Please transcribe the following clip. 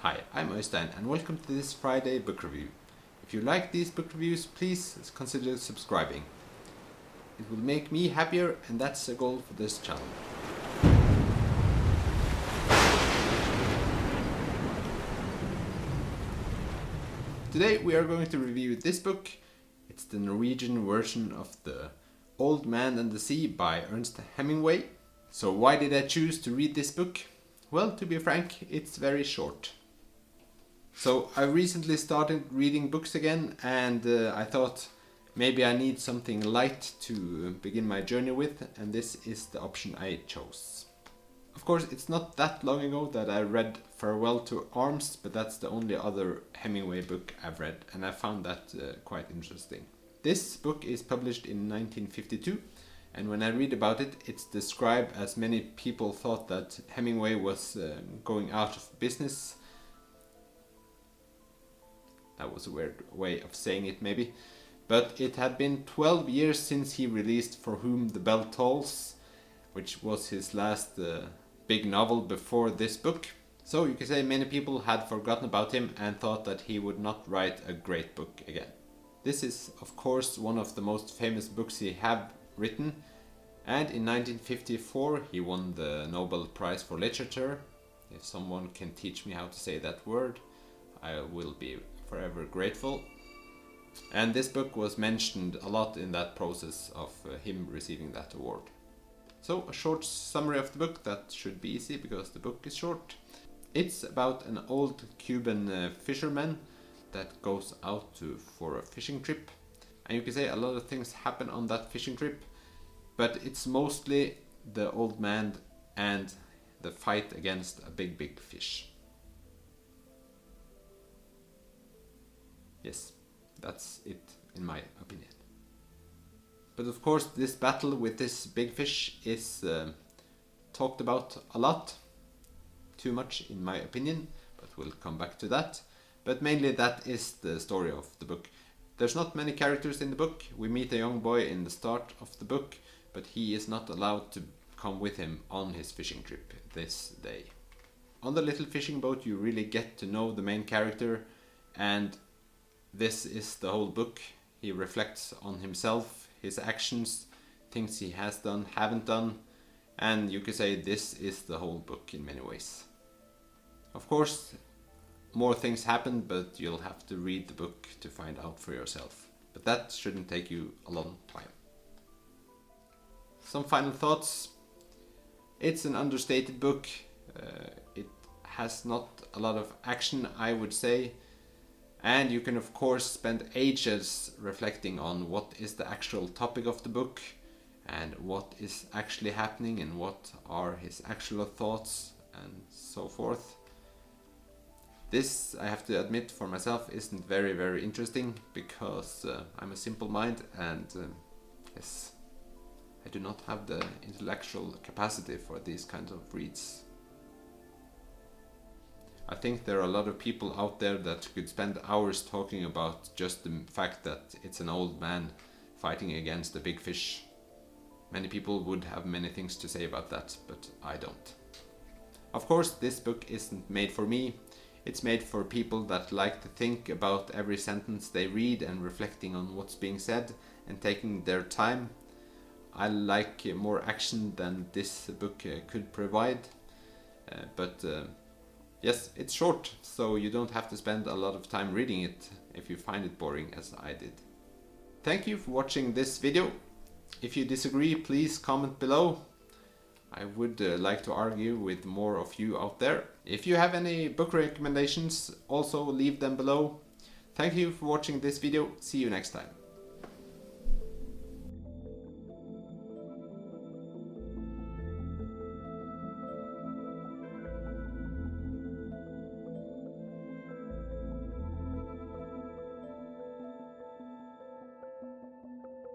Hi, I'm Øystein and welcome to this Friday book review. If you like these book reviews, please consider subscribing. It will make me happier and that's the goal for this channel. Today we are going to review this book. It's the Norwegian version of The Old Man and the Sea by Ernest Hemingway. So why did I choose to read this book? Well, to be frank, it's very short. So I recently started reading books again and I thought maybe I need something light to begin my journey with, and this is the option I chose. Of course, it's not that long ago that I read Farewell to Arms, but that's the only other Hemingway book I've read, and I found that quite interesting. This book is published in 1952, and when I read about it, it's described as many people thought that Hemingway was going out of business. That was a weird way of saying it maybe. But it had been 12 years since he released For Whom the Bell Tolls, which was his last big novel before this book. So you can say many people had forgotten about him and thought that he would not write a great book again. This is of course one of the most famous books he have written, and in 1954 he won the Nobel Prize for Literature. If someone can teach me how to say that word, I will be forever grateful. And this book was mentioned a lot in that process of him receiving that award. So a short summary of the book, that should be easy because the book is short. It's about an old Cuban fisherman that goes out for a fishing trip. And you can say a lot of things happen on that fishing trip, but it's mostly the old man and the fight against a big fish. Yes, that's it in my opinion. But of course this battle with this big fish is talked about a lot. Too much in my opinion, but we'll come back to that. But mainly that is the story of the book. There's not many characters in the book. We meet a young boy in the start of the book, but he is not allowed to come with him on his fishing trip this day. On the little fishing boat you really get to know the main character, and this is the whole book. He reflects on himself, his actions, things he has done, haven't done, and you could say this is the whole book in many ways. Of course, more things happen, but you'll have to read the book to find out for yourself. But that shouldn't take you a long time. Some final thoughts. It's an understated book. It has not a lot of action, I would say. And you can of course spend ages reflecting on what is the actual topic of the book and what is actually happening and what are his actual thoughts and so forth. This, I have to admit for myself, isn't very interesting because I'm a simple mind and yes, I do not have the intellectual capacity for these kinds of reads. I think there are a lot of people out there that could spend hours talking about just the fact that it's an old man fighting against a big fish. Many people would have many things to say about that, but I don't. Of course, this book isn't made for me. It's made for people that like to think about every sentence they read and reflecting on what's being said and taking their time. I like more action than this book could provide, but yes, it's short, so you don't have to spend a lot of time reading it if you find it boring as I did. Thank you for watching this video. If you disagree, please comment below. I would like to argue with more of you out there. If you have any book recommendations, also leave them below. Thank you for watching this video. See you next time.